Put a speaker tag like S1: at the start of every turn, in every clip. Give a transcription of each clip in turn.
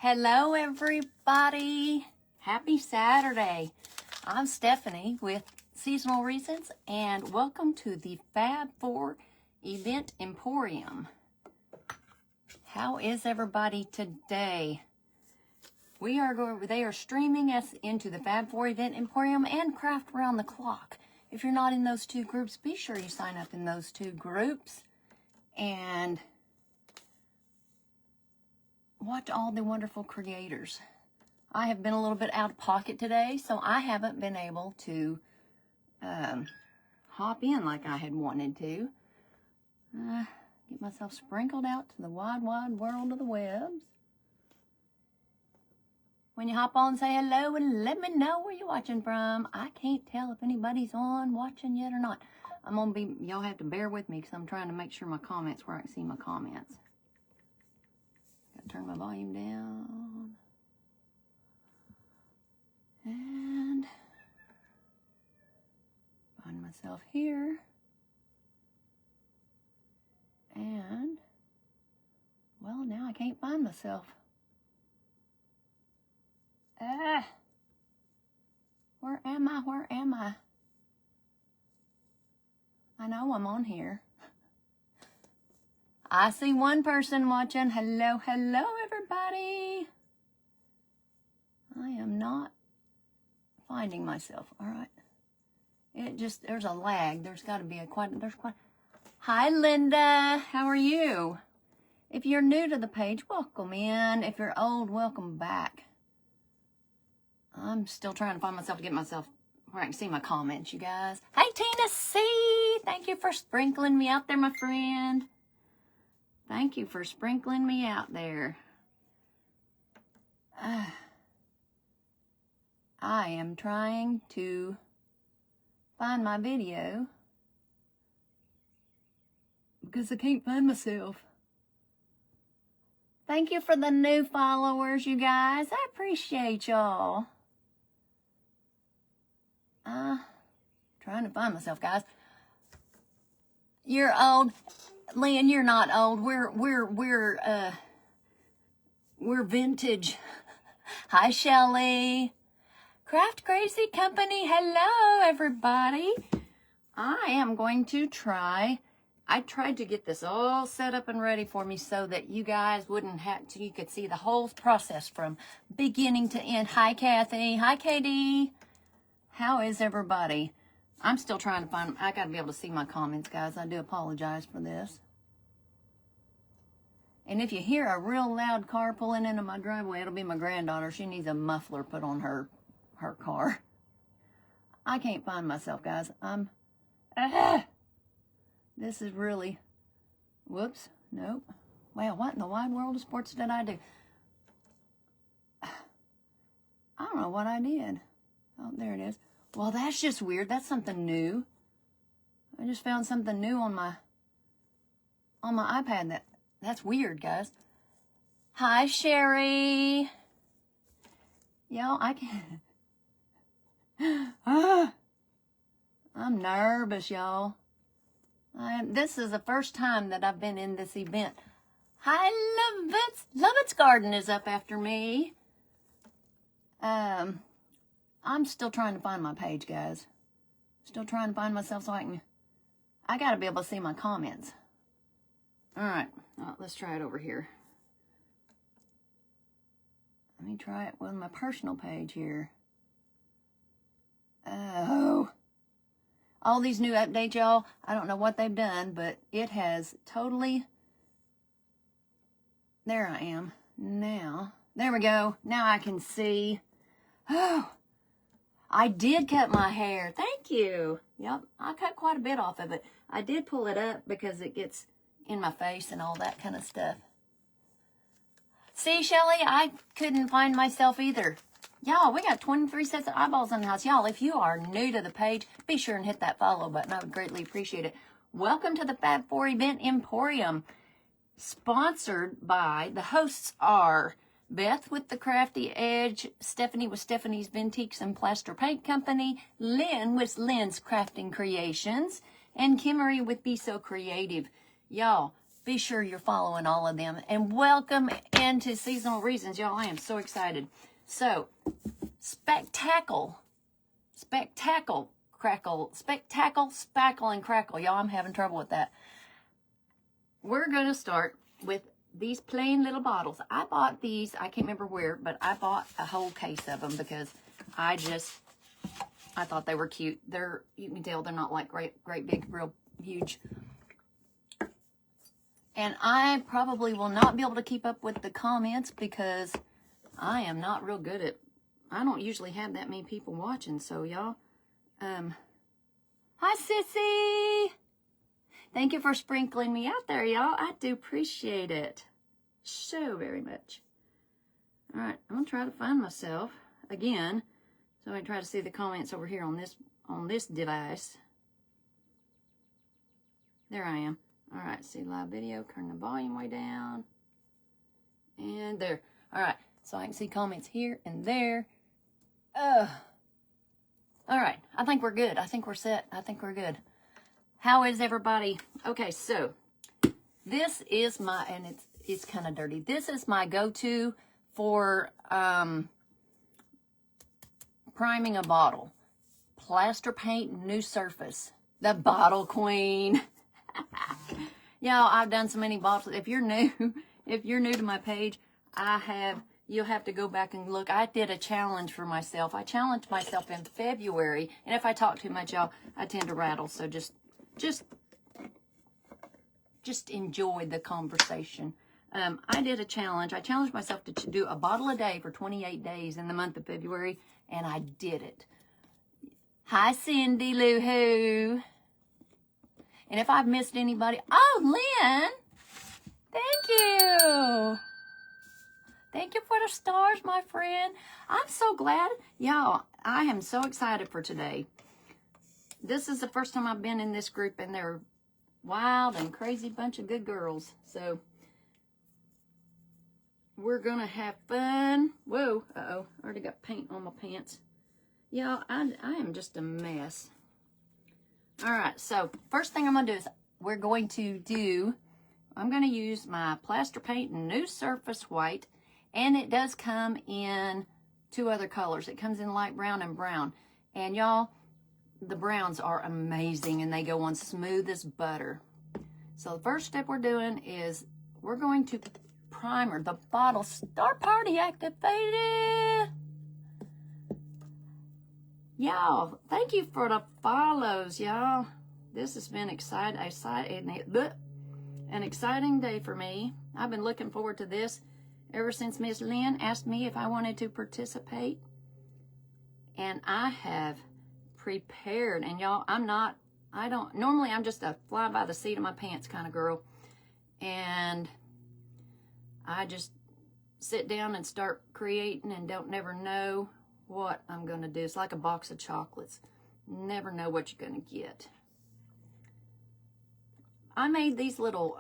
S1: Hello everybody, happy Saturday. I'm Stephanie with Seasonal Reasons and welcome to the Fab 4 Event Emporium. How is everybody today? They are streaming us into the Fab 4 Event Emporium and Craft Around the Clock. If you're not in those two groups, be sure you sign up in those two groups and watch all the wonderful creators. I have been a little bit out of pocket today, so I haven't been able to hop in like I had wanted to. Get myself sprinkled out to the wide, wide world of the webs. When you hop on, say hello and let me know where you're watching from. I can't tell if anybody's on watching yet or not. Y'all have to bear with me because I'm trying to make sure my comments, where I can see my comments. Turn my volume down and find myself here, and well, now I can't find myself. Where am I? I know I'm on here. I see one person watching. Hello, everybody. I am not finding myself. All right. There's a lag. There's got to be Hi, Linda. How are you? If you're new to the page, welcome in. If you're old, welcome back. I'm still trying to find myself to get myself where I can see my comments, you guys. Hey, Tina C. Thank you for sprinkling me out there, my friend. Thank you for sprinkling me out there. I am trying to find my video because I can't find myself. Thank you for the new followers, you guys. I appreciate y'all. Trying to find myself, guys. You're old. Lynn, you're not old. We're vintage. Hi, Shelly. Craft Crazy Company. Hello, everybody. I am going to try. I tried to get this all set up and ready for me so that you guys wouldn't have to, you could see the whole process from beginning to end. Hi, Kathy. Hi, Katie. How is everybody? I'm still trying to find, I got to be able to see my comments, guys. I do apologize for this. And if you hear a real loud car pulling into my driveway, it'll be my granddaughter. She needs a muffler put on her car. I can't find myself, guys. This is really, whoops, nope. Wow, what in the wide world of sports did I do? I don't know what I did. Oh, there it is. Well, that's just weird. That's something new. I just found something new on my iPad. That's weird, guys. Hi, Sherry. Y'all, I can't. I'm nervous, y'all. This is the first time that I've been in this event. Hi, Lovett's. Lovett's Garden is up after me. I'm still trying to find my page, guys. Still trying to find myself so I got to be able to see my comments. All right, let's try it over here. Let me try it with my personal page here. Oh, all these new updates, y'all. I don't know what they've done, but it has totally. There I am now. There we go. Now I can see. Oh, I did cut my hair. Thank you. Yep, I cut quite a bit off of it. I did pull it up because it gets in my face and all that kind of stuff. See, Shelly, I couldn't find myself either. Y'all, we got 23 sets of eyeballs in the house. Y'all, if you are new to the page, be sure and hit that follow button. I would greatly appreciate it. Welcome to the Fab 4 Event Emporium. Sponsored by, the hosts are Beth with the Crafty Edge, Stephanie with Stephanie's Vintiques and Plaster Paint Company, Lynn with Lynn's Crafting Creations, and Kimmery with Be So Creative. Y'all, be sure you're following all of them. And welcome into Seasonal Reasons, y'all. I am so excited. So, SpecTackle Spackle, and Crackle. Y'all, I'm having trouble with that. We're going to start with these plain little bottles. I bought these, I can't remember where, but I bought a whole case of them because I thought they were cute. You can tell they're not like great big, real huge. And I probably will not be able to keep up with the comments because I am not real good at, I don't usually have that many people watching. So y'all, hi Sissy. Thank you for sprinkling me out there, y'all. I do appreciate it so very much. All right, I'm gonna try to find myself again. So I try to see the comments over here on this device. There I am. All right, see live video, turn the volume way down. And there. All right, so I can see comments here and there. All right, I think we're good. I think we're set. I think we're good. How is everybody? Okay, so this is my, and it's kind of dirty. This is my go-to for priming a bottle. Plaster paint, new surface. The Bottle Queen. Y'all, I've done so many bottles. If you're new to my page, you'll have to go back and look. I did a challenge for myself. I challenged myself in February, and if I talk too much, y'all, I tend to rattle. So just enjoy the conversation. I did a challenge. I challenged myself to do a bottle a day for 28 days in the month of February, and I did it. Hi, Cindy Lou Who. And if I've missed anybody, oh, Lynn, thank you. Thank you for the stars, my friend. I'm so glad. Y'all, I am so excited for today. This is the first time I've been in this group, and they're wild and crazy bunch of good girls. So we're going to have fun. Whoa, uh-oh, I already got paint on my pants. Y'all, I am just a mess. All right, so first thing I'm going to do is I'm going to use my plaster paint new surface white, and it does come in 2 other colors. It comes in light brown and brown. And y'all, the browns are amazing, and they go on smooth as butter. So the first step we're doing is we're going to primer the bottle. Star Party activated. Y'all, thank you for the follows, y'all. This has been an exciting day for me. I've been looking forward to this ever since Miss Lynn asked me if I wanted to participate. And I have prepared. And y'all, normally I'm just a fly by the seat of my pants kind of girl. And I just sit down and start creating and don't never know what I'm going to do. It's like a box of chocolates. Never know what you're going to get. I made these little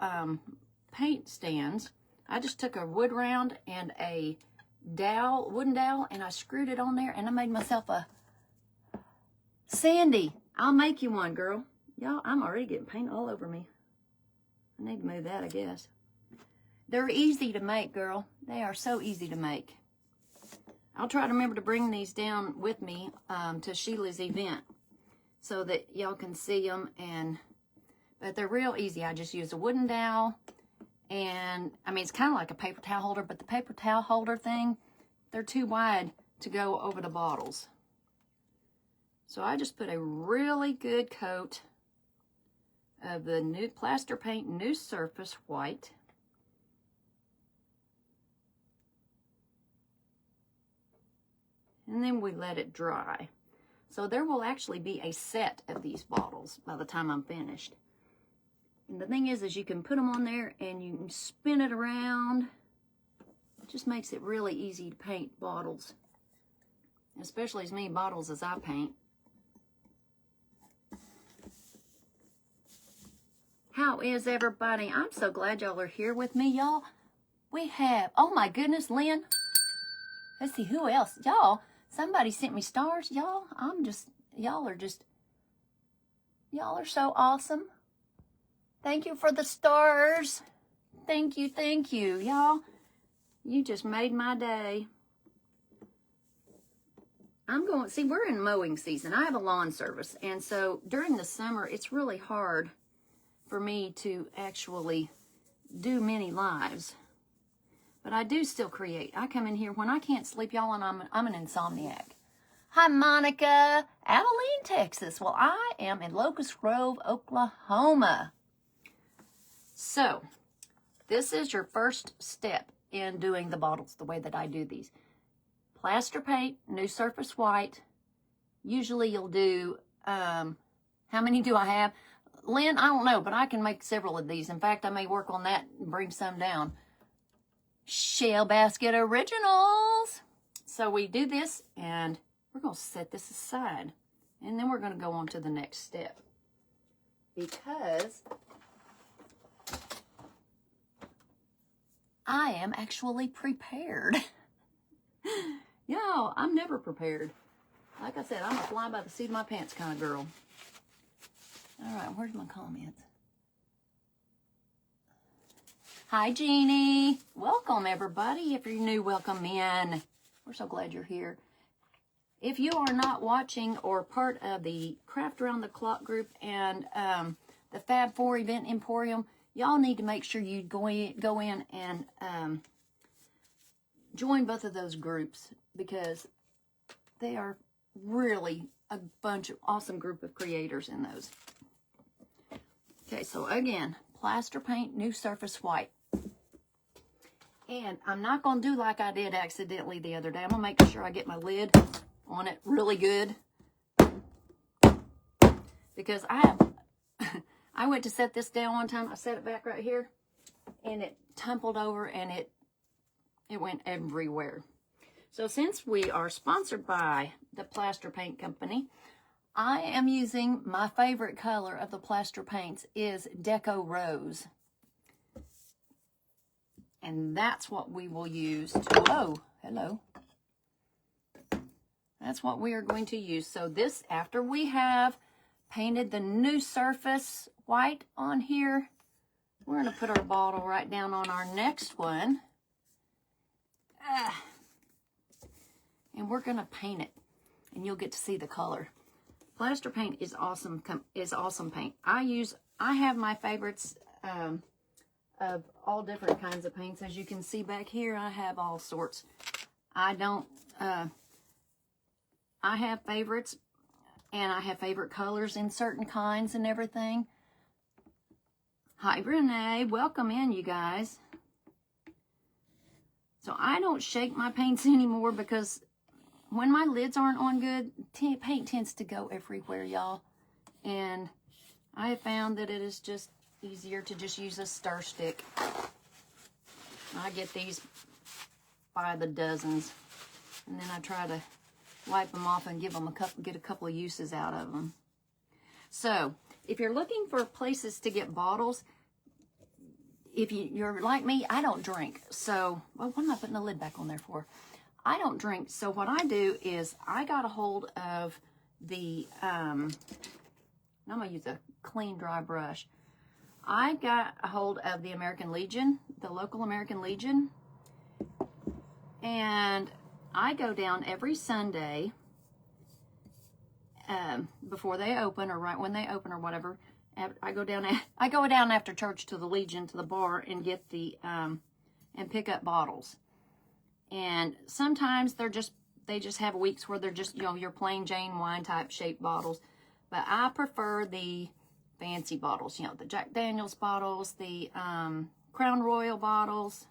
S1: paint stands. I just took a wood round and a wooden dowel, and I screwed it on there, and I made myself a Sandy. I'll make you one, girl. Y'all, I'm already getting paint all over me. I need to move that, I guess. They're easy to make, girl. They are so easy to make. I'll try to remember to bring these down with me to Sheila's event so that y'all can see them. But they're real easy. I just use a wooden dowel, and I mean, it's kind of like a paper towel holder, but the paper towel holder thing, they're too wide to go over the bottles. So I just put a really good coat of the new plaster paint new surface white. And then we let it dry. So there will actually be a set of these bottles by the time I'm finished. And the thing is you can put them on there and you can spin it around. It just makes it really easy to paint bottles, especially as many bottles as I paint. How is everybody? I'm so glad y'all are here with me, y'all. We have, oh my goodness, Lynn. Let's see, who else? Y'all, somebody sent me stars. Y'all, y'all are so awesome. Thank you for the stars. Thank you, y'all. You just made my day. See, we're in mowing season. I have a lawn service, and so during the summer, it's really hard for me to actually do many lives. But I do still create. I come in here when I can't sleep, y'all, and I'm an insomniac. Hi, Monica. Abilene, Texas. Well, I am in Locust Grove, Oklahoma. So, this is your first step in doing the bottles the way that I do these. Plaster paint, new surface white. Usually you'll do, how many do I have? Lynn, I don't know, but I can make several of these. In fact, I may work on that and bring some down. Shell Basket Originals. So we do this, and we're going to set this aside. And then we're going to go on to the next step. Because I am actually prepared. Yo, I'm never prepared. Like I said, I'm a fly by the seat of my pants kind of girl. All right, where's my comments? Hi, Jeannie. Welcome, everybody. If you're new, welcome in. We're so glad you're here. If you are not watching or part of the Craft Around the Clock group and the Fab 4 Event Emporium, y'all need to make sure you go in and join both of those groups, because they are really a bunch of awesome group of creators in those. Okay, so again, plaster paint, new surface white. And I'm not going to do like I did accidentally the other day. I'm going to make sure I get my lid on it really good. Because I went to set this down one time. I set it back right here, and it tumbled over, and it went everywhere. So since we are sponsored by the Plaster Paint Company, I am using my favorite color of the plaster paints is Deco Rose. And that's what we will use to, oh, hello. That's what we are going to use. So this, after we have painted the new surface white on here, we're going to put our bottle right down on our next one. And we're going to paint it, and you'll get to see the color. Plaster paint is awesome paint. I have my favorites of all different kinds of paints. As you can see back here, I have all sorts. I have favorites, and I have favorite colors in certain kinds and everything. Hi, Renee. Welcome in, you guys. So I don't shake my paints anymore, because when my lids aren't on good, paint tends to go everywhere, y'all. And I have found that it is just easier to just use a stir stick. I get these by the dozens, and then I try to wipe them off and get a couple of uses out of them. So if you're looking for places to get bottles, if you're like me, I don't drink. So, well, what am I putting the lid back on there for? I don't drink. So what I do is I got a hold of the, I'm going to use a clean, dry brush. I got a hold of the American Legion, the local American Legion. And I go down every Sunday before they open, or right when they open, or whatever. I go down after church to the Legion, to the bar, and get the and pick up bottles. And sometimes they just have weeks where they're just, you know, your plain Jane wine type shaped bottles. But I prefer the fancy bottles, you know, the Jack Daniels bottles, the Crown Royal bottles.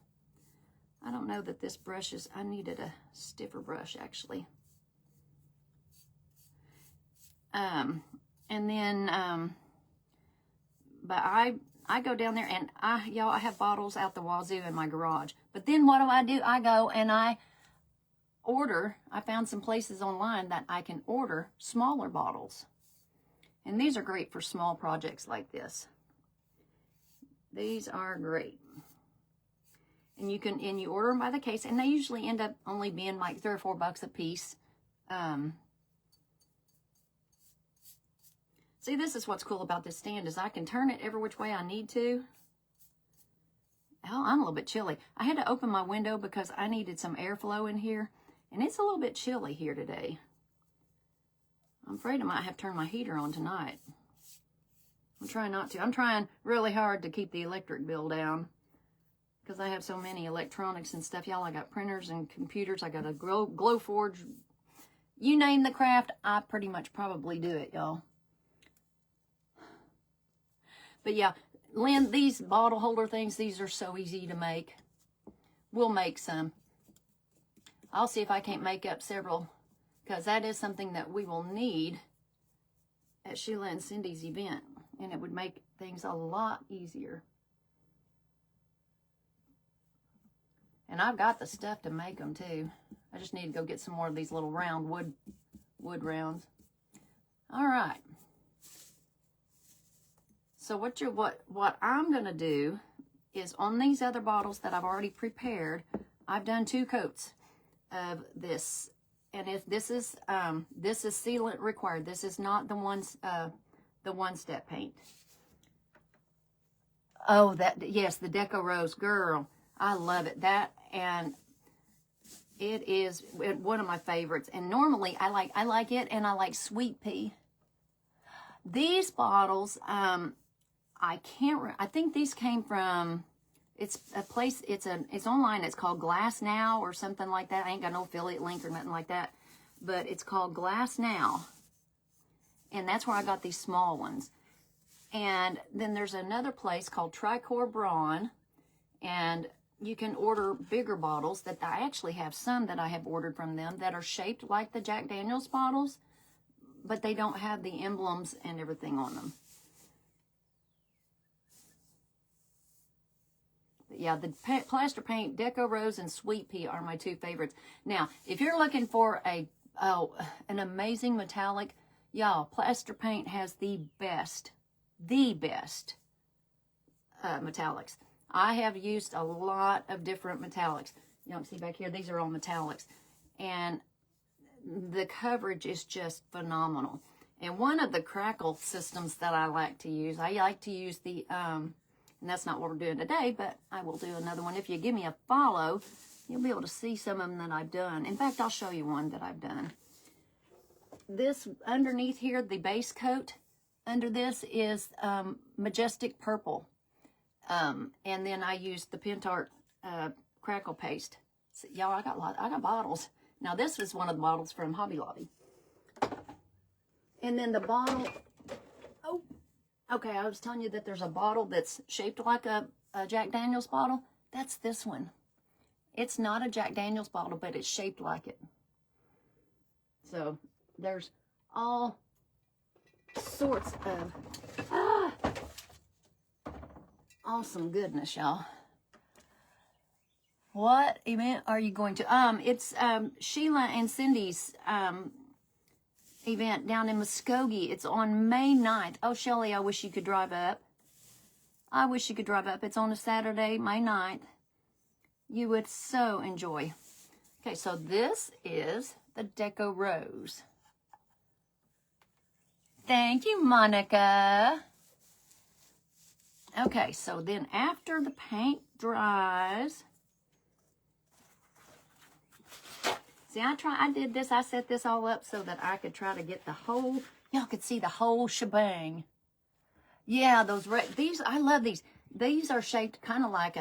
S1: I don't know that this brush is, I needed a stiffer brush actually. And then, but I go down there, and I have bottles out the wazoo in my garage. But then what do? I go and I found some places online that I can order smaller bottles. And these are great for small projects like this. These are great. And you order them by the case, and they usually end up only being like $3 or $4 a piece. See, this is what's cool about this stand is I can turn it every which way I need to. Oh, I'm a little bit chilly. I had to open my window because I needed some airflow in here, and it's a little bit chilly here today. I'm afraid I might have to turn my heater on tonight. I'm trying not to. I'm trying really hard to keep the electric bill down because I have so many electronics and stuff. Y'all, I got printers and computers. I got a glow forge. You name the craft, I pretty much probably do it, y'all. But yeah, Lynn, these bottle holder things, these are so easy to make. We'll make some. I'll see if I can't make up several, because that is something that we will need at Sheila and Cindy's event, and it would make things a lot easier. And I've got the stuff to make them too. I just need to go get some more of these little round wood rounds. All right. So what I'm gonna do is on these other bottles that I've already prepared, I've done 2 coats of this, and if this is sealant required. This is not the one-step paint. Oh, yes, the Deco Rose, girl, I love it. That, and it is one of my favorites. And normally I like it, and I like Sweet Pea. These bottles, I think these came from, it's a place, it's online, it's called Glass Now or something like that. I ain't got no affiliate link or nothing like that, but it's called Glass Now, and that's where I got these small ones. And then there's another place called Tricor Braun, and you can order bigger bottles that I actually have some that I have ordered from them that are shaped like the Jack Daniel's bottles, but they don't have the emblems and everything on them. Yeah, the plaster paint, Deco Rose, and Sweet Pea are my 2 favorites. Now, if you're looking for an amazing metallic, y'all, plaster paint has the best metallics. I have used a lot of different metallics. You know, see back here, these are all metallics. And the coverage is just phenomenal. And one of the crackle systems that I like to use the, and that's not what we're doing today, but I will do another one. If you give me a follow, you'll be able to see some of them that I've done. In fact, I'll show you one that I've done. This underneath here, the base coat under this is Majestic Purple. And then I used the Pentart crackle paste. So, y'all, I got bottles. Now this is one of the bottles from Hobby Lobby. And then the bottle, oh, okay, I was telling you that there's a bottle that's shaped like a Jack Daniel's bottle. That's this one. It's not a Jack Daniel's bottle, but it's shaped like it. So there's all sorts of awesome goodness, y'all. What event are you going to? It's Sheila and Cindy's event down in Muskogee. It's on May 9th. Oh, Shelly, I wish you could drive up. I wish you could drive up. It's on a Saturday, May 9th. You would so enjoy. Okay, so this is the Deco Rose. Thank you, Monica. Okay, so then after the paint dries, see, I did this, I set this all up so that I could try to get the whole, y'all could see the whole shebang. Yeah, these, I love these. These are shaped kind of like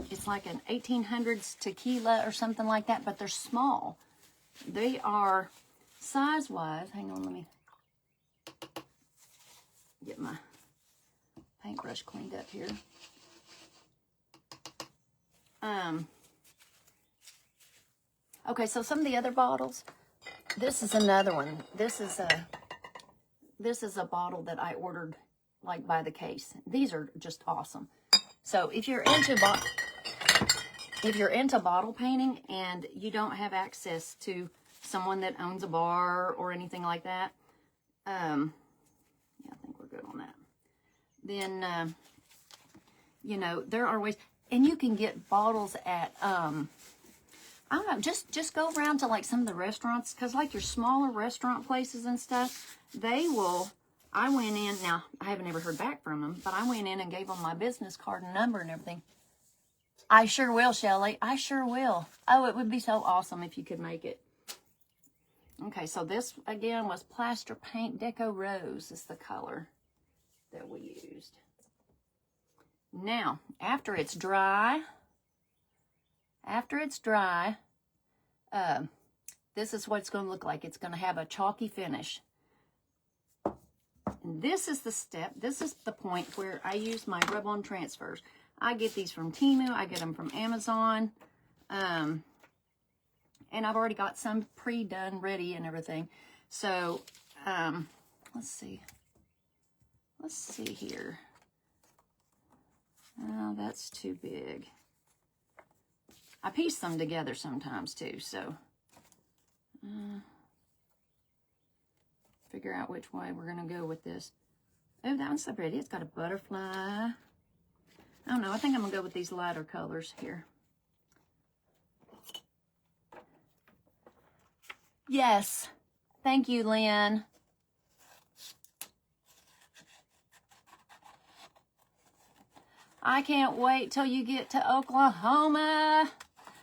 S1: it's like an 1800s tequila or something like that, but they're small. They are size-wise, hang on, let me get my paintbrush cleaned up here. Okay, so some of the other bottles, this is another one. This is a bottle that I ordered like by the case. These are just awesome. So if you're into bottle painting and you don't have access to someone that owns a bar or anything like that, yeah, I think we're good on that. Then, you know, there are ways, and you can get bottles at, I don't know, just go around to like some of the restaurants, because like your smaller restaurant places and stuff, they will, I went in, now I haven't ever heard back from them, but I went in and gave them my business card and number and everything. I sure will, Shelly. I sure will. Oh, it would be so awesome if you could make it. Okay, so this again was Plaster Paint Deco Rose is the color that we used. Now, after it's dry, this is what it's going to look like. It's going to have a chalky finish. And this is the step, this is the point where I use my rub-on transfers. I get these from Temu, I get them from Amazon, and I've already got some pre-done, ready and everything. So, let's see here. Oh, that's too big. I piece them together sometimes too, so figure out which way we're gonna go with this. Oh, that one's so pretty. It's got a butterfly. I don't know. I think I'm gonna go with these lighter colors here. Yes. Thank you, Lynn. I can't wait till you get to Oklahoma.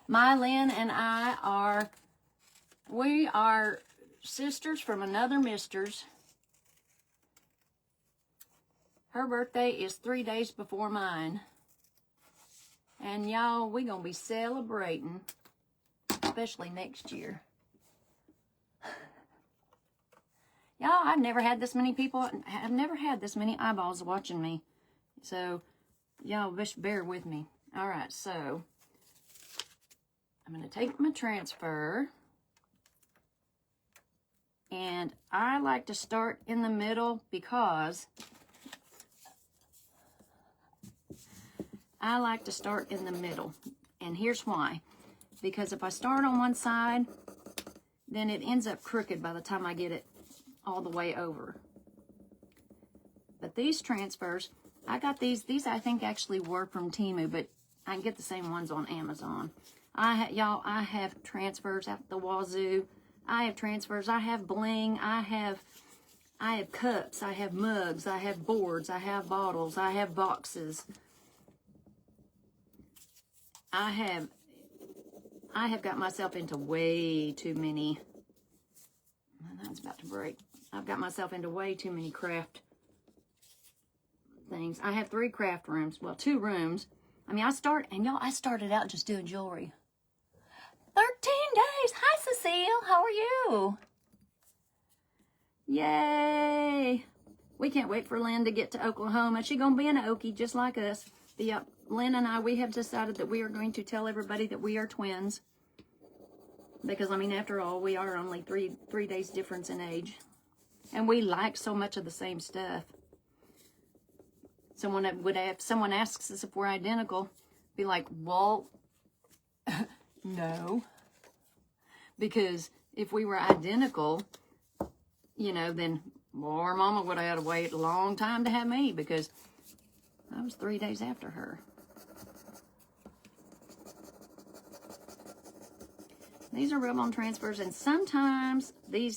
S1: My Lynn and I we are sisters from another mister's. Her birthday is 3 days before mine. And y'all, we gonna be celebrating, especially next year. Y'all, I've never had this many people, I've never had this many eyeballs watching me. So, y'all just bear with me. All right, so I'm going to take my transfer. And I like to start in the middle because I like to start in the middle. And here's why. Because if I start on one side, then it ends up crooked by the time I get it all the way over. But these transfers, I got these I think actually were from Temu, but I can get the same ones on Amazon. Y'all, I have transfers at the wazoo. I have transfers, I have bling, I have cups, I have mugs, I have boards, I have bottles, I have boxes. I have got myself into way too many. That's about to break. I've got myself into way too many craft things. I have 3 craft rooms. Well, 2 rooms. I mean, I started out just doing jewelry. 13 days. Hi, Cecile. How are you? Yay. We can't wait for Lynn to get to Oklahoma. She's going to be an Okie just like us. Lynn and I, we have decided that we are going to tell everybody that we are twins. Because, I mean, after all, we are only three days difference in age. And we like so much of the same stuff. Someone asks us if we're identical, be like, well, no. Because if we were identical, you know, then our mama would have had to wait a long time to have me because I was 3 days after her. These are rub-on transfers, and sometimes the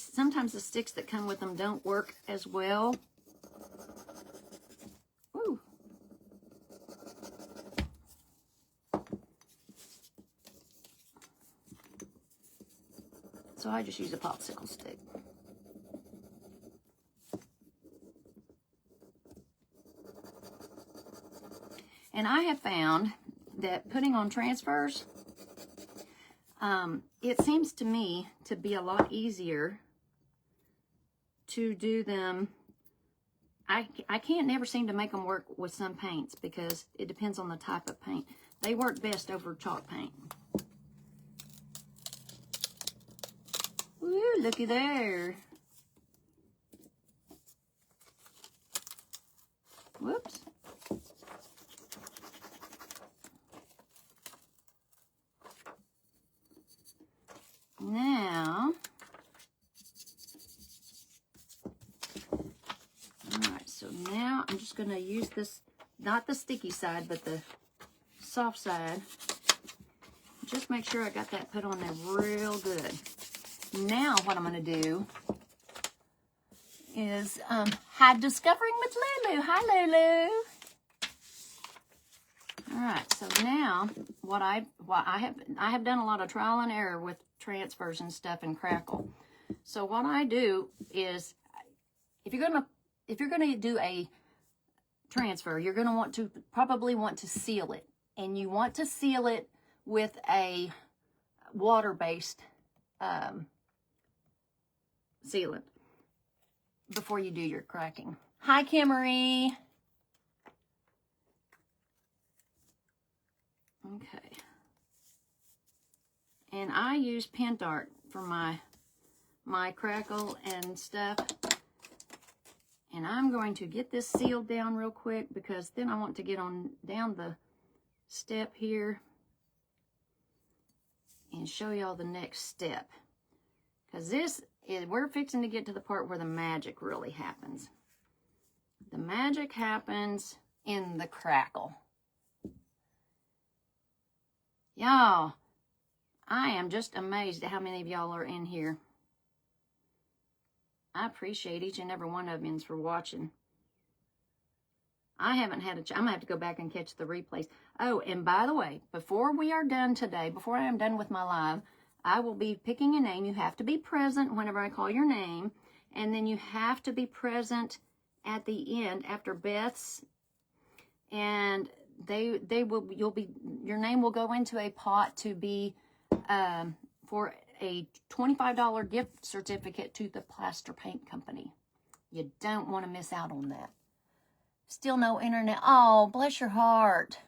S1: sticks that come with them don't work as well. Woo. So I just use a popsicle stick. And I have found that putting on transfers, it seems to me to be a lot easier to do them. I can't never seem to make them work with some paints because it depends on the type of paint. They work best over chalk paint. Woo, looky there. Whoops. Now, all right, so now I'm just going to use this, not the sticky side, but the soft side. Just make sure I got that put on there real good. Now what I'm going to do is Hi Discovering with Lulu. Hi, Lulu. All right, so now I have done a lot of trial and error with transfers and stuff in Crackle. So what I do is, if you're gonna do a transfer, you're gonna probably want to seal it, and you want to seal it with a water-based sealant before you do your cracking. Hi, Kimmery. Okay. And I use Pent Art for my crackle and stuff. And I'm going to get this sealed down real quick, because then I want to get on down the step here and show y'all the next step. Because we're fixing to get to the part where the magic really happens. The magic happens in the crackle. Y'all, I am just amazed at how many of y'all are in here. I appreciate each and every one of you for watching. I haven't had I'm going to have to go back and catch the replays. Oh, and by the way, before we are done today, before I am done with my live, I will be picking a name. You have to be present whenever I call your name. And then you have to be present at the end after Beth's. And your name will go into a pot to be for a $25 gift certificate to the Plaster Paint Company. You don't want to miss out on that. Still no internet. Oh, bless your heart.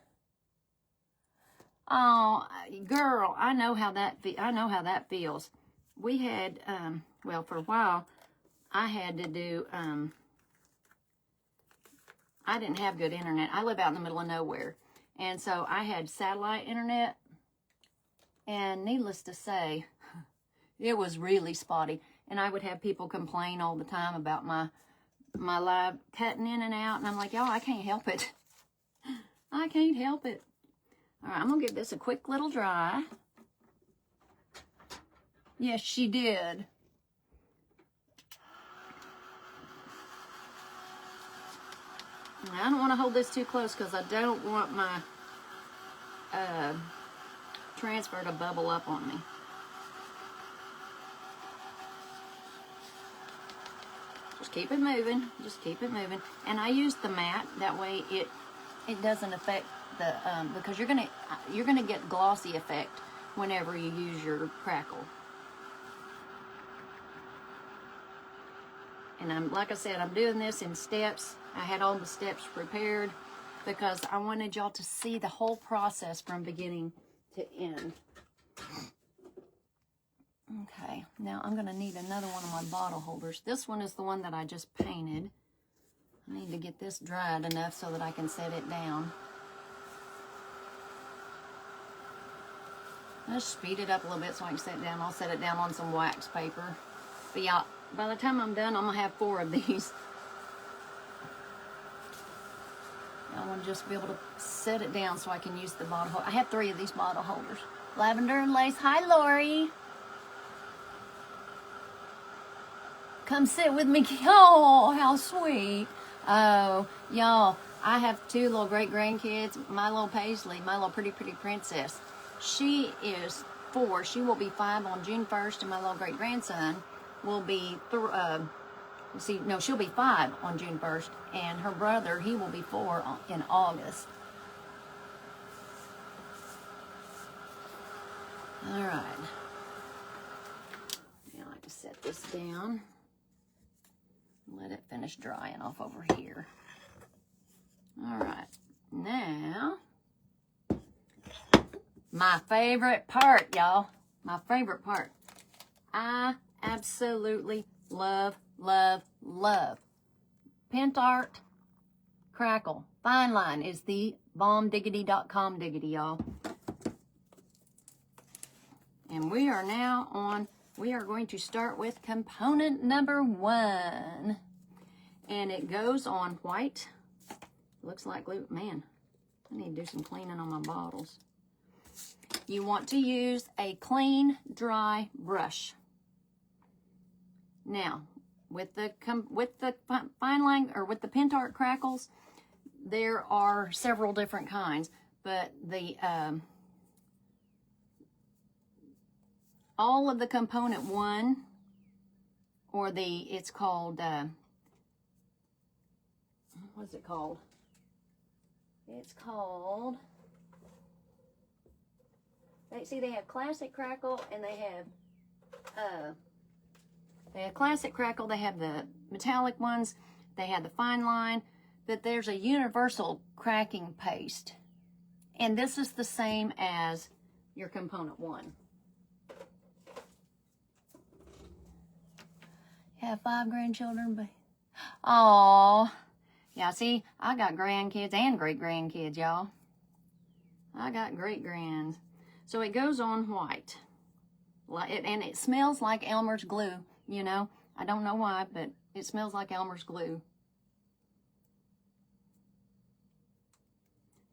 S1: Oh, girl, I know how that feels. We had well, for a while I had to do I didn't have good internet. I live out in the middle of nowhere. And so I had satellite internet. And needless to say, it was really spotty. And I would have people complain all the time about my live cutting in and out. And I'm like, y'all, I can't help it. I can't help it. All right, I'm going to give this a quick little dry. Yes, she did. Now, I don't want to hold this too close because I don't want my transfer to bubble up on me. Just keep it moving. Just keep it moving. And I use the mat. That way it doesn't affect the because you're gonna get glossy effect whenever you use your crackle. And like I said, I'm doing this in steps. I had all the steps prepared because I wanted y'all to see the whole process from beginning to end. Okay, now I'm going to need another one of my bottle holders. This one is the one that I just painted. I need to get this dried enough so that I can set it down. Let's speed it up a little bit so I can set it down. I'll set it down on some wax paper. But yeah, by the time I'm done, I'm going to have 4 of these. I want to just be able to set it down so I can use the bottle holder. I have 3 of these bottle holders. Lavender and Lace. Hi, Lori. Come sit with me. Oh, how sweet. Oh, y'all, I have 2 little great-grandkids. My little Paisley, my little pretty princess. She is 4. She will be 5 on June 1st, and my little great-grandson will be, she'll be 5 on June 1st, and her brother, he will be 4 in August. All right. Now I have to set this down. Let it finish drying off over here. All right. Now, my favorite part, y'all. My favorite part. I absolutely love Pent Art Crackle. Fine Line is the bombdiggity.com diggity, y'all. And we are going to start with component number 1. And it goes on white. Looks like glue. Man, I need to do some cleaning on my bottles. You want to use a clean, dry brush. Now, with the fine line or with the Pentart crackles, there are several different kinds, but the all of the component one, or it's called what's it called? It's called, they have classic crackle, and they have classic crackle, they have the metallic ones, they have the fine line, but there's a universal cracking paste. And this is the same as your component one. You have 5 grandchildren, but oh, yeah, see, I got grandkids and great-grandkids, y'all. I got great-grands. So it goes on white. And it smells like Elmer's glue, you know. I don't know why, but it smells like Elmer's glue.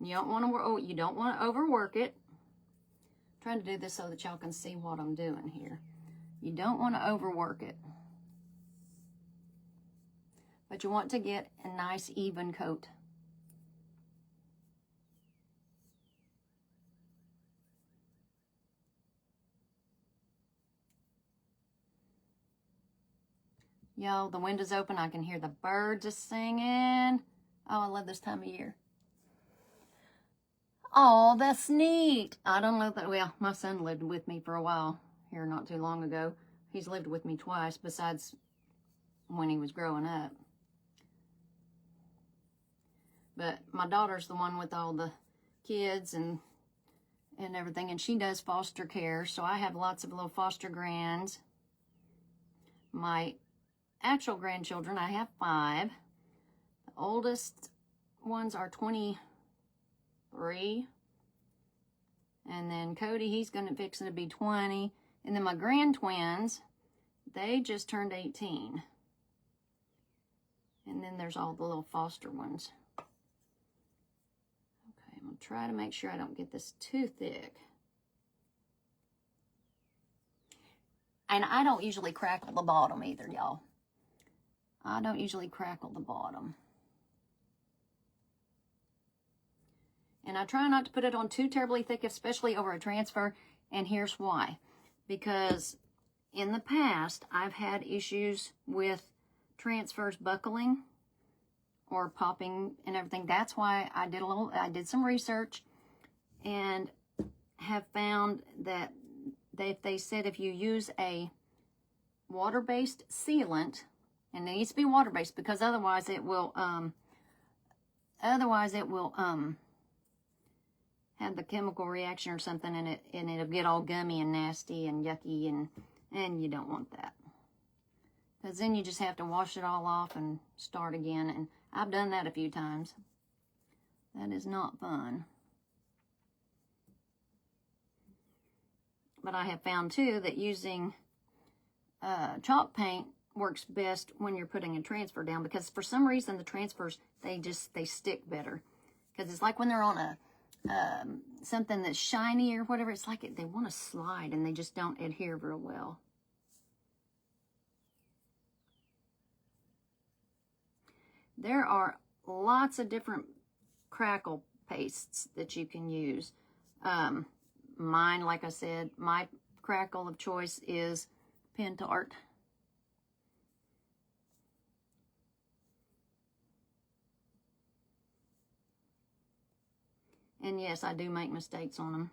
S1: You don't want to overwork it. I'm trying to do this so that y'all can see what I'm doing here. You don't want to overwork it. But you want to get a nice even coat. Y'all, the window's open. I can hear the birds singing. Oh, I love this time of year. Oh, that's neat. I don't know that, well, my son lived with me for a while here not too long ago. He's lived with me twice besides when he was growing up. But my daughter's the one with all the kids and everything, and she does foster care, so I have lots of little foster grands. My actual grandchildren, I have 5. The oldest ones are 23. And then Cody, he's fixing to be 20. And then my grand twins, they just turned 18. And then there's all the little foster ones. Okay, I'm going to try to make sure I don't get this too thick. And I don't usually crackle the bottom either, y'all. I don't usually crackle the bottom. And I try not to put it on too terribly thick, especially over a transfer. And here's why. Because in the past, I've had issues with transfers buckling or popping and everything. That's why I did some research and have found that they said if you use a water-based sealant, and it needs to be water-based because otherwise it will have the chemical reaction or something in it, and it'll get all gummy and nasty and yucky, and you don't want that. Because then you just have to wash it all off and start again, and I've done that a few times. That is not fun. But I have found too that using chalk paint works best when you're putting a transfer down, because for some reason the transfers, they stick better. Because it's like when they're on a something that's shiny or whatever, it's like they want to slide and they just don't adhere real well. There are lots of different crackle pastes that you can use. Mine, like I said, my crackle of choice is Pentart. And yes, I do make mistakes on them.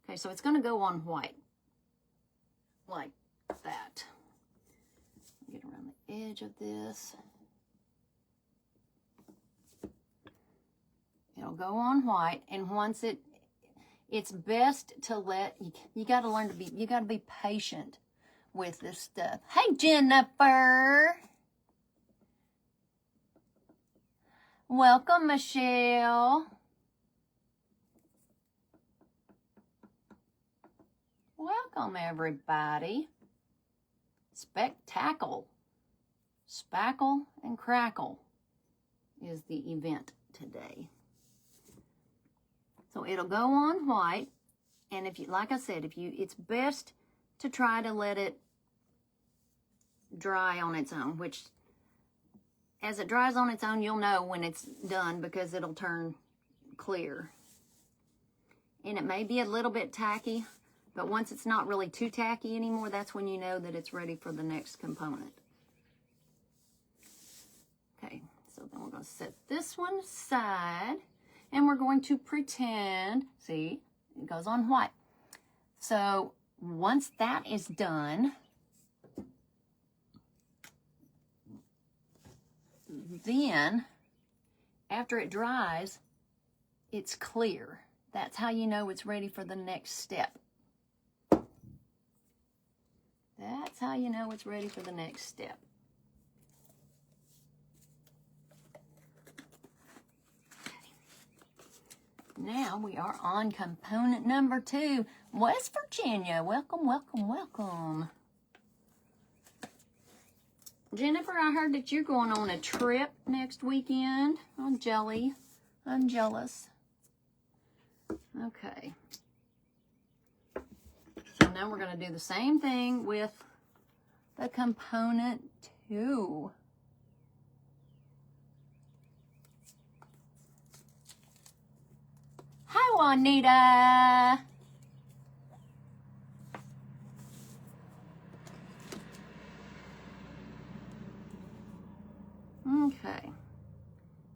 S1: Okay, so it's going to go on white. Like that. Get around the edge of this. It'll go on white, and once it's best to you got to learn to you got to be patient with this stuff. Hey, Jennifer. Welcome, Michelle. Welcome, everybody. SpecTackle Spackle and Crackle is the event today. So it'll go on white, and if you, like I said, it's best to try to let it dry on its own, which as it dries on its own, you'll know when it's done because it'll turn clear. And it may be a little bit tacky, but once it's not really too tacky anymore, that's when you know that it's ready for the next component. Okay, so then we're going to set this one aside, and we're going to pretend, see, it goes on white. So once that is done, then after it dries, it's clear. That's how you know it's ready for the next step. That's how you know it's ready for the next step. Now we are on component number 2. West Virginia, welcome, welcome, welcome. Jennifer, I heard that you're going on a trip next weekend. I'm jelly. I'm jealous. Okay. So now we're going to do the same thing with the component 2. Hi, Juanita. Okay.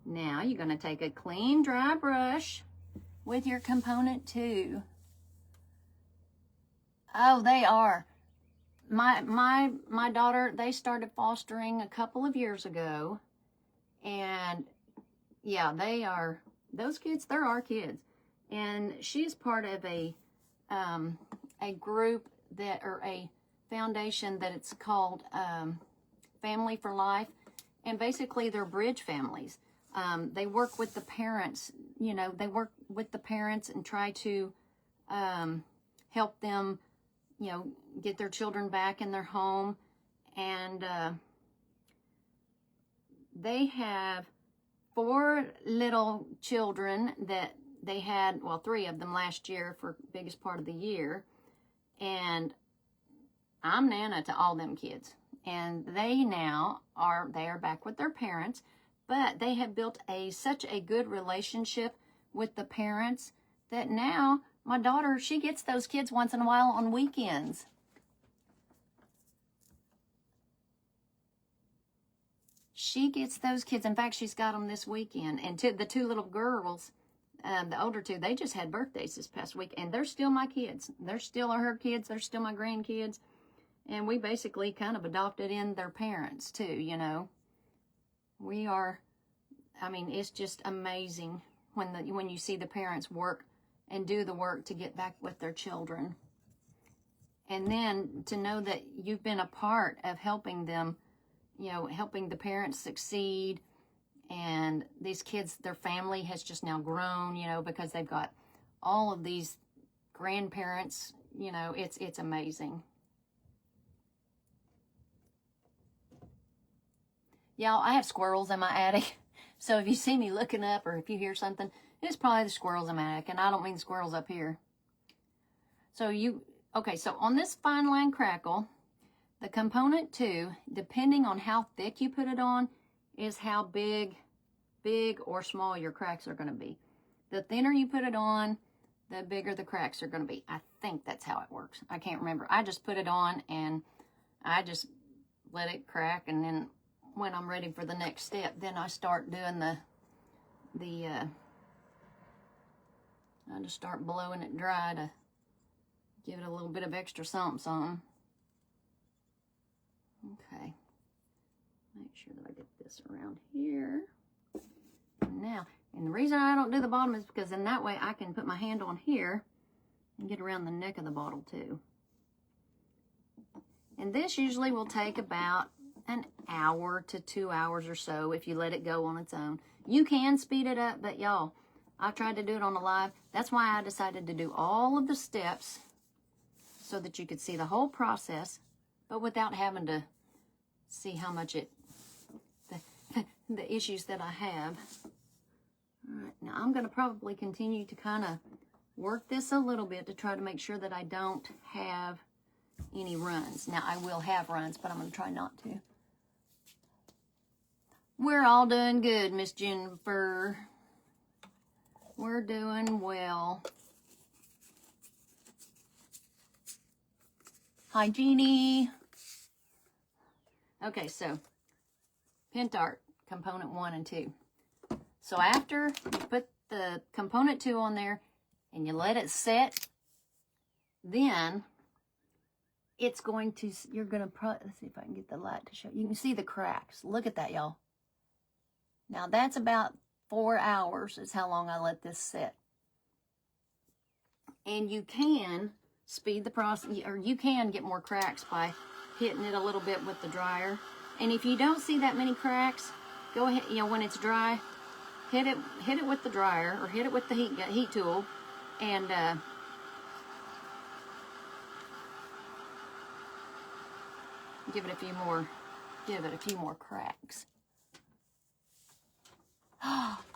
S1: Now you're going to take a clean, dry brush with your component 2. Oh, they are. My daughter, they started fostering a couple of years ago. And yeah, they are, those kids, they're our kids. And she's part of a group that, or a foundation that it's called Family for Life. And basically they're bridge families. They work with the parents, you know, they work with the parents and try to help them, you know, get their children back in their home. And they have 4 little children that they had, well, 3 of them last year for the biggest part of the year. And I'm Nana to all them kids. And they now are, they are back with their parents, but they have built such a good relationship with the parents that now my daughter, she gets those kids once in a while on weekends. She gets those kids. In fact, she's got them this weekend. And the 2 little girls, the older 2, they just had birthdays this past week. And they're still my kids. They're still her kids. They're still my grandkids. And we basically kind of adopted in their parents too, you know. We are, I mean, it's just amazing when you see the parents work and do the work to get back with their children. And then to know that you've been a part of helping them, you know, helping the parents succeed. And these kids, their family has just now grown, you know, because they've got all of these grandparents, you know, it's amazing. Y'all, I have squirrels in my attic. So if you see me looking up or if you hear something, it's probably the squirrels in my attic. And I don't mean the squirrels up here. So okay, so on this fine line crackle, the component 2, depending on how thick you put it on, is how big or small your cracks are going to be. The thinner you put it on, the bigger the cracks are going to be. I think that's how it works. I can't remember. I just put it on and I just let it crack, and then when I'm ready for the next step, then I start doing I just start blowing it dry to give it a little bit of extra something. Okay. Make sure that I get this around here. Now, and the reason I don't do the bottom is because in that way I can put my hand on here and get around the neck of the bottle too. And this usually will take about an hour to 2 hours or so if you let it go on its own. You can speed it up, but y'all, I tried to do it on a live. That's why I decided to do all of the steps so that you could see the whole process, but without having to see how much the issues that I have. All right, now I'm going to probably continue to kind of work this a little bit to try to make sure that I don't have any runs. Now, I will have runs, but I'm going to try not to. We're all doing good, Miss Jennifer. We're doing well. Hi, Jeannie. Okay, so Pentart, component 1 and 2. So after you put the component 2 on there and you let it set, then it's going to, you're going to, let's see if I can get the light to show. You can see the cracks. Look at that, y'all. Now that's about 4 hours is how long I let this set. And you can speed the process, or you can get more cracks by hitting it a little bit with the dryer. And if you don't see that many cracks, go ahead, when it's dry, hit it with the dryer or hit it with the heat tool, and give it a few more cracks.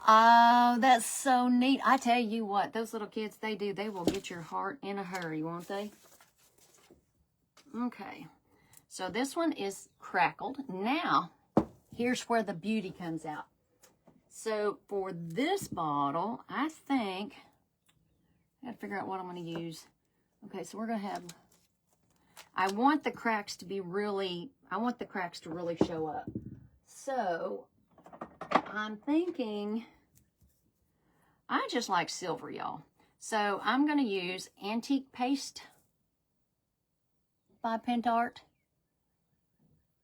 S1: Oh, that's so neat. I tell you what, those little kids, they will get your heart in a hurry, won't they? Okay, so this one is crackled. Now, here's where the beauty comes out. So for this bottle, I think, I gotta figure out what I'm gonna use. Okay, so we're gonna have, I want the cracks to really show up. So I'm thinking, I just like silver, y'all. So I'm going to use Antique Paste by Pentart,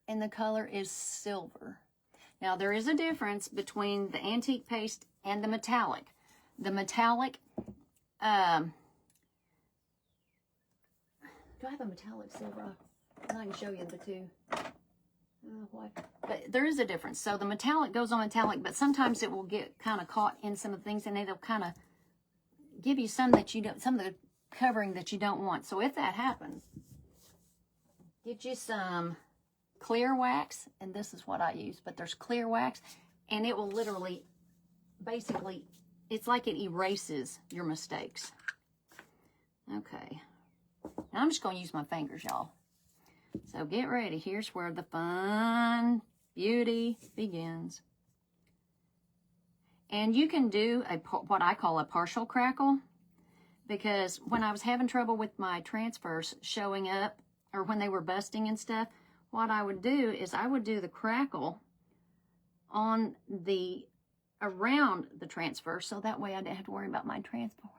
S1: and the color is silver. Now there is a difference between the Antique Paste and the metallic. The metallic, do I have a metallic silver? I can show you the two. But there is a difference. So the metallic goes on metallic, but sometimes it will get kind of caught in some of the things, and it'll kind of give you some that you don't, some of the covering that you don't want. So if that happens, get you some clear wax, and this is what I use, but there's clear wax, and it will literally, basically, it's like it erases your mistakes. Okay. Now I'm just going to use my fingers, y'all. So get ready. Here's where the fun, beauty begins. And you can do what I call a partial crackle, because when I was having trouble with my transfers showing up, or when they were busting and stuff, what I would do is I would do the crackle on around the transfer, so that way I didn't have to worry about my transfer.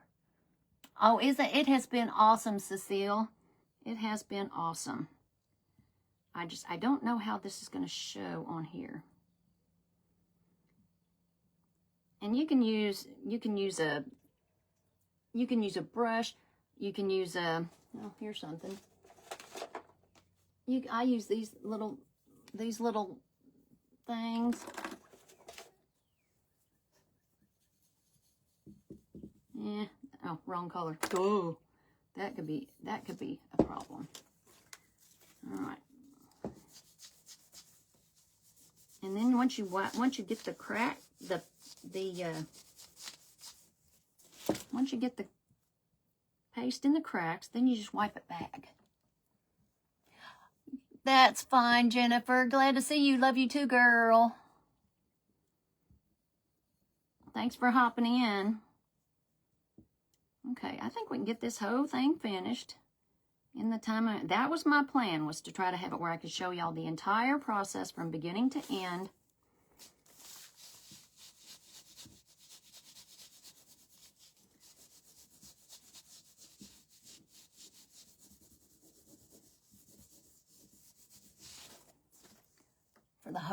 S1: Oh, it has been awesome, Cecile. It has been awesome. I don't know how this is going to show on here. And you can use a brush. You can use oh, here's something. I use these little things. Yeah. Oh, wrong color. Oh, that could be a problem. All right. And then once you get the crack, once you get the paste in the cracks, then you just wipe it back. That's fine, Jennifer. Glad to see you. Love you too, girl. Thanks for hopping in. Okay, I think we can get this whole thing finished in the time. That was my plan, was to try to have it where I could show y'all the entire process from beginning to end.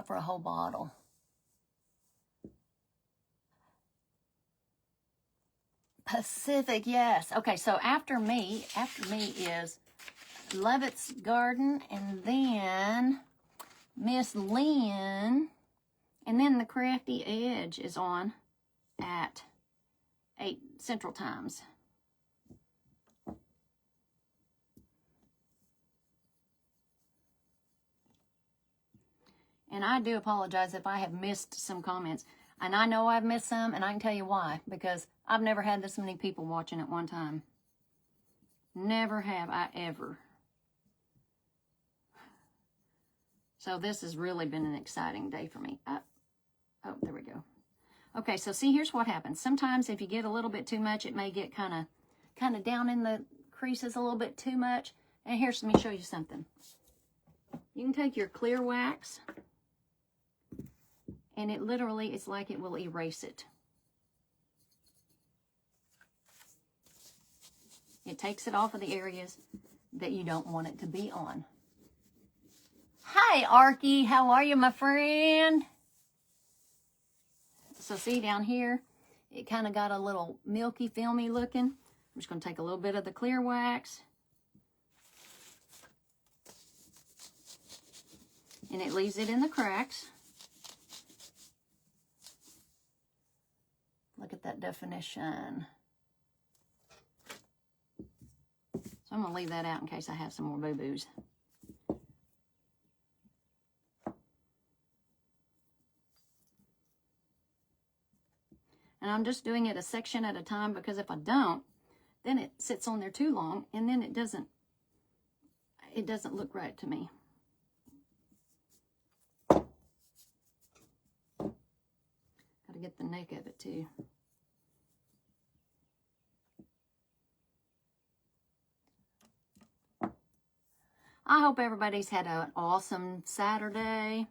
S1: For a whole bottle. Pacific, yes. Okay, so after me is Levitt's Garden, and then Miss Lynn, and then the Crafty Edge is on at 8 Central Times. And I do apologize if I have missed some comments. And I know I've missed some, and I can tell you why. Because I've never had this many people watching at one time. Never have I ever. So this has really been an exciting day for me. Oh, there we go. Okay, so see, here's what happens. Sometimes if you get a little bit too much, it may get kind of down in the creases a little bit too much. And here's, let me show you something. You can take your clear wax, and it literally, it's like it will erase it. It takes it off of the areas that you don't want it to be on. Hi, Arky. How are you, my friend? So see down here, it kind of got a little milky, filmy looking. I'm just going to take a little bit of the clear wax. And it leaves it in the cracks. Look at that definition. So I'm going to leave that out in case I have some more boo-boos. And I'm just doing it a section at a time, because if I don't, then it sits on there too long, and then it doesn't look right to me. Got to get the neck of it too. I hope everybody's had an awesome Saturday.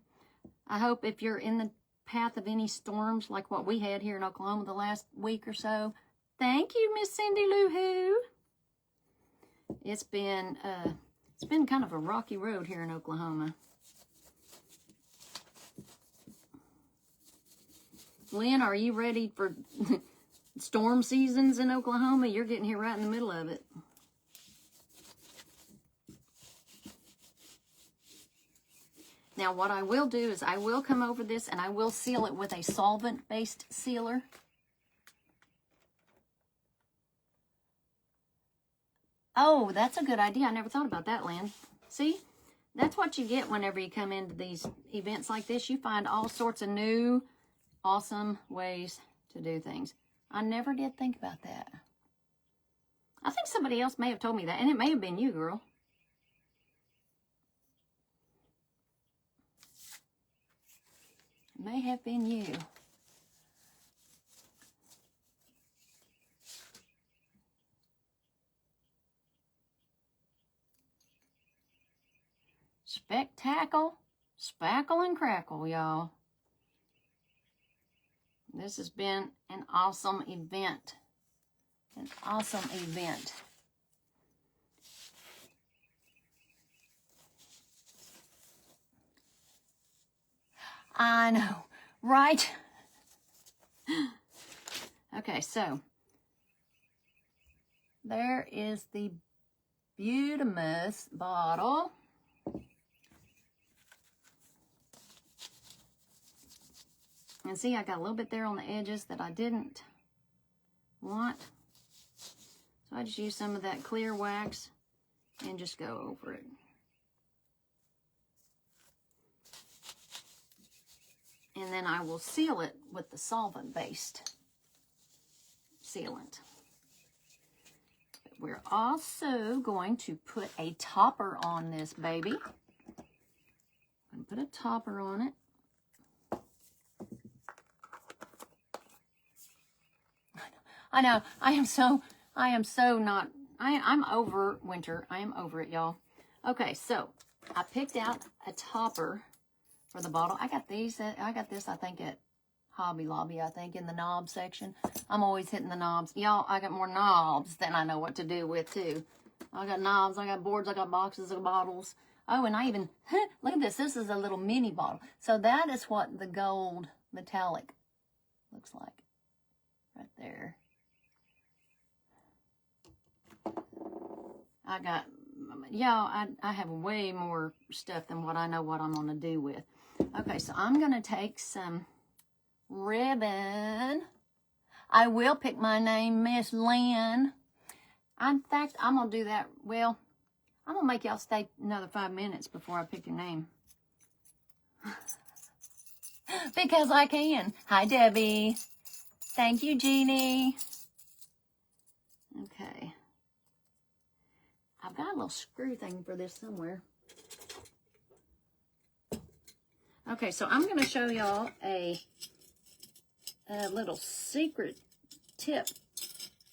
S1: I hope if you're in the path of any storms like what we had here in Oklahoma the last week or so. Thank you, Miss Cindy Lou Who. It's been kind of a rocky road here in Oklahoma. Lynn, are you ready for storm seasons in Oklahoma? You're getting here right in the middle of it. Now, what I will do is I will come over this and I will seal it with a solvent-based sealer. Oh, that's a good idea. I never thought about that, Lynn. See? That's what you get whenever you come into these events like this. You find all sorts of new, awesome ways to do things. I never did think about that. I think somebody else may have told me that, and it may have been you, girl. May have been you. SpecTackle Spackle and Crackle, y'all. This has been an awesome event. An awesome event. I know, right? Okay, so there is the Beautimus bottle. And see, I got a little bit there on the edges that I didn't want. So I just use some of that clear wax and just go over it. And then I will seal it with the solvent-based sealant. But we're also going to put a topper on this baby. I'm going to put a topper on it. I know, I'm over winter. I am over it, y'all. Okay, so I picked out a topper for the bottle. I got this, I think, at Hobby Lobby, I think, in the knob section. I'm always hitting the knobs. Y'all, I got more knobs than I know what to do with, too. I got knobs, I got boards, I got boxes of bottles. Oh, and I even, look at this. This is a little mini bottle. So that is what the gold metallic looks like. Right there. I got, y'all, I have way more stuff than what I know what I'm going to do with. Okay, so I'm going to take some ribbon. I will pick my name, Miss Lynn. In fact, I'm going to do that. Well, I'm going to make y'all stay another 5 minutes before I pick your name. Because I can. Hi, Debbie. Thank you, Jeannie. Okay. I've got a little screw thing for this somewhere. Okay, so I'm going to show y'all a little secret tip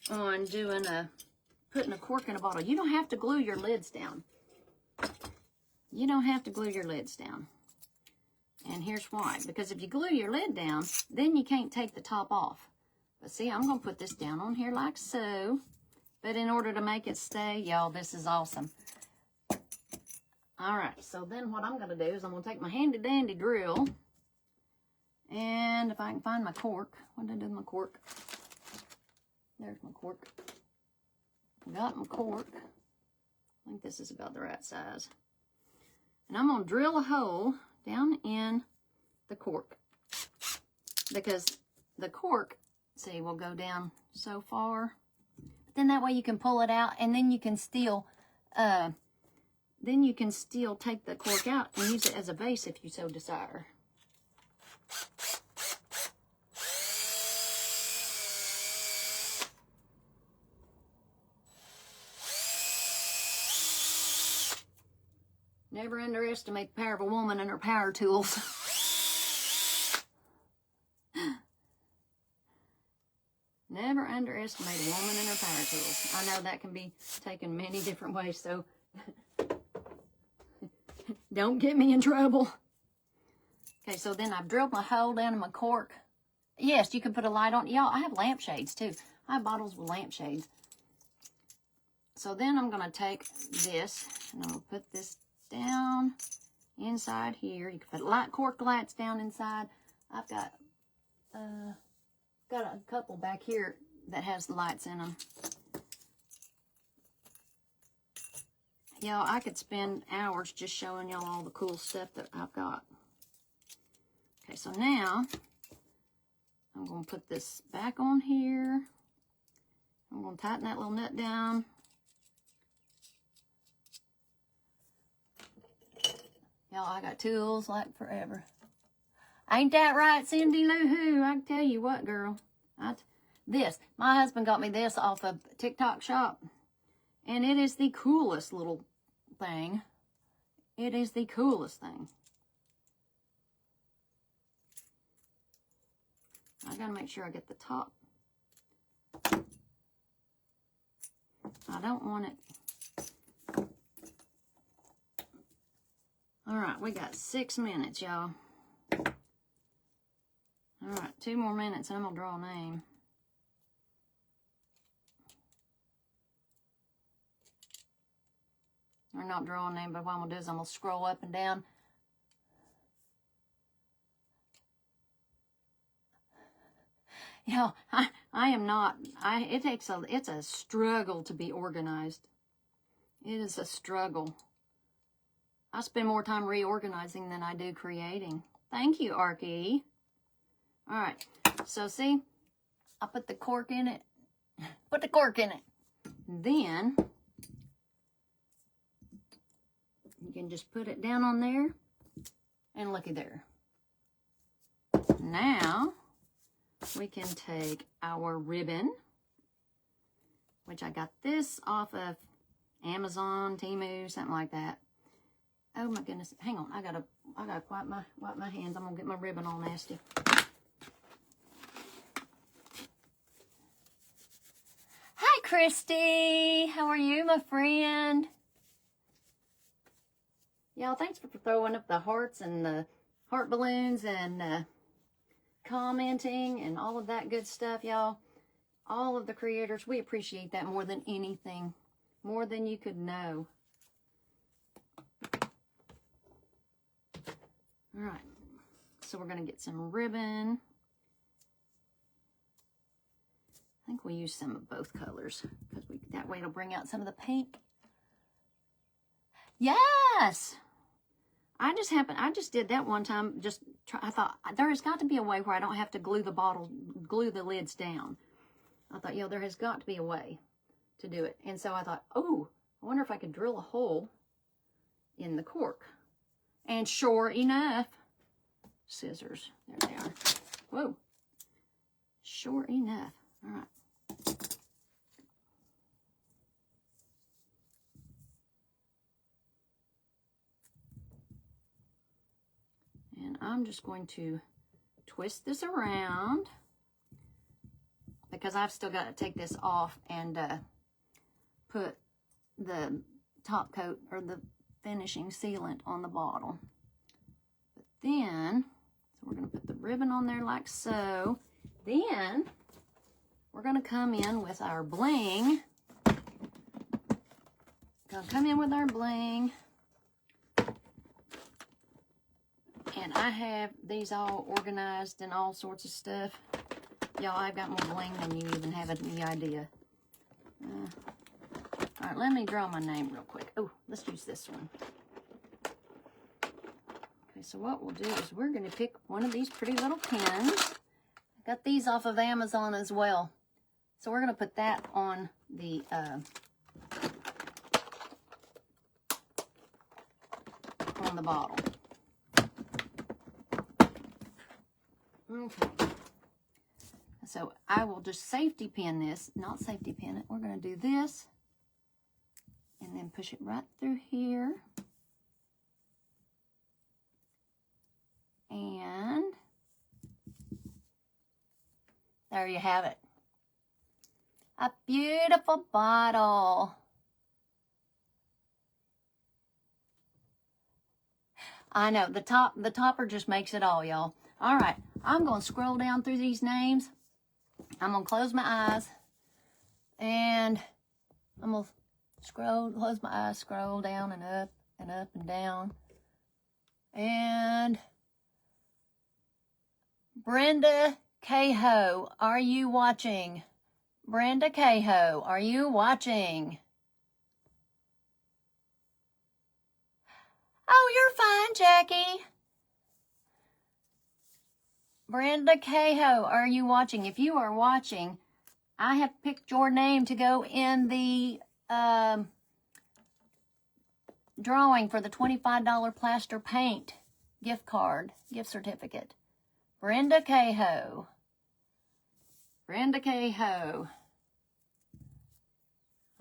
S1: on putting a cork in a bottle. You don't have to glue your lids down. You don't have to glue your lids down. And here's why. Because if you glue your lid down, then you can't take the top off. But see, I'm going to put this down on here like so. But in order to make it stay, y'all, this is awesome. All right, so then what I'm going to do is I'm going to take my handy-dandy drill. And if I can find my cork. What did I do with my cork? There's my cork. Got my cork. I think this is about the right size. And I'm going to drill a hole down in the cork. Because the cork, see, will go down so far. But then that way you can pull it out, and then you can still take the cork out and use it as a base if you so desire. Never underestimate the power of a woman and her power tools. Never underestimate a woman and her power tools. I know that can be taken many different ways, so don't get me in trouble. Okay, so then I've drilled my hole down in my cork. Yes, you can put a light on. Y'all, I have lampshades too. I have bottles with lampshades. So then I'm going to take this and I'm going to put this down inside here. You can put cork lights down inside. I've got a couple back here that has lights in them. Y'all, I could spend hours just showing y'all all the cool stuff that I've got. Okay, so now I'm going to put this back on here. I'm going to tighten that little nut down. Y'all, I got tools like forever. Ain't that right, Cindy Lou Who? I can tell you what, girl. My husband got me this off of TikTok shop. And it is the coolest little thing. It is the coolest thing. I gotta make sure I get the top. I don't want it. All right, we got 6 minutes, y'all. All right, 2 more minutes and I'm gonna draw a name. Or not draw a name, but what I'm gonna do is I'm gonna scroll up and down. Y'all, I am not, it's a struggle to be organized. It is a struggle. I spend more time reorganizing than I do creating. Thank you, Arky. All right, so see, I put the cork in it. Put the cork in it. Then, you can just put it down on there, and looky there. Now, we can take our ribbon, which I got this off of Amazon, Temu, something like that. Oh my goodness, hang on, I gotta wipe my hands. I'm gonna get my ribbon all nasty. Hi, Christy. How are you, my friend? Y'all, thanks for throwing up the hearts and the heart balloons and commenting and all of that good stuff, y'all. All of the creators, we appreciate that more than anything, more than you could know. All right, so we're gonna get some ribbon. I think we'll use some of both colors because that way it'll bring out some of the pink. Yes, I just did that one time. I thought there has got to be a way where I don't have to glue the lids down. I thought, there has got to be a way to do it. And so I thought, oh, I wonder if I could drill a hole in the cork. And sure enough, scissors, there they are. Whoa, sure enough. All right. I'm just going to twist this around because I've still got to take this off and put the top coat or the finishing sealant on the bottle. But then, so we're going to put the ribbon on there like so. Then we're going to come in with our bling. Gonna come in with our bling. And I have these all organized and all sorts of stuff. Y'all, I've got more bling than you even have any idea. All right, let me draw my name real quick. Oh, let's use this one. Okay, so what we'll do is we're going to pick one of these pretty little pins. I got these off of Amazon as well. So we're going to put that on the bottle. Okay. So I will just safety pin this, not safety pin it. We're going to do this and then push it right through here. And there you have it. A beautiful bottle. I know, the topper just makes it all, y'all. All right, I'm going to scroll down through these names. I'm going to close my eyes. And I'm going to close my eyes, scroll down and up and up and down. And Brenda Cahoe, are you watching? Brenda Cahoe, are you watching? Oh, you're fine, Jackie. Brenda Cahoe, are you watching? If you are watching, I have picked your name to go in the drawing for the $25 plaster paint gift certificate. Brenda Cahoe. Brenda Cahoe.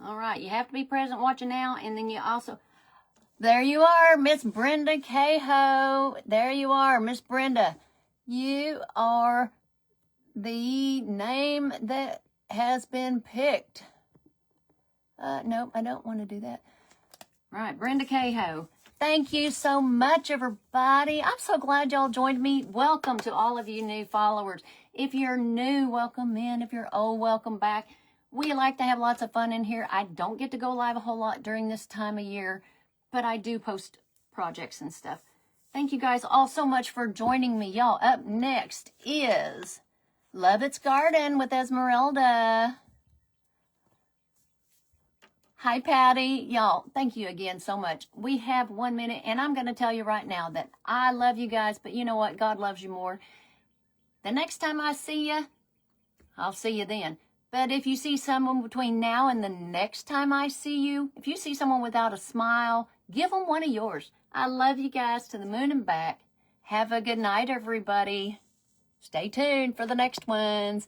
S1: All right, you have to be present watching now, and then you also... There you are, Miss Brenda Cahoe. There you are, Miss Brenda. You are the name that has been picked. Nope, I don't want to do that. All right, Brenda Cahoe. Thank you so much, everybody. I'm so glad y'all joined me. Welcome to all of you new followers. If you're new, welcome in. If you're old, welcome back. We like to have lots of fun in here. I don't get to go live a whole lot during this time of year, but I do post projects and stuff. Thank you guys all so much for joining me. Y'all, up next is Love It's Garden with Esmeralda. Hi, Patty. Y'all, thank you again so much. We have 1 minute, and I'm going to tell you right now that I love you guys, but you know what? God loves you more. The next time I see you, I'll see you then. But if you see someone between now and the next time I see you, if you see someone without a smile, give them one of yours. I love you guys to the moon and back. Have a good night, everybody. Stay tuned for the next ones.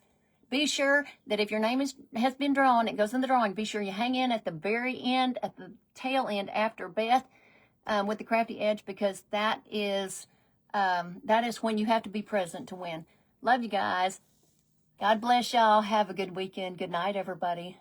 S1: Be sure that if your name has been drawn, it goes in the drawing. Be sure you hang in at the very end, at the tail end after Beth with the crafty edge, because that is when you have to be present to win. Love you guys. God bless y'all. Have a good weekend. Good night, everybody.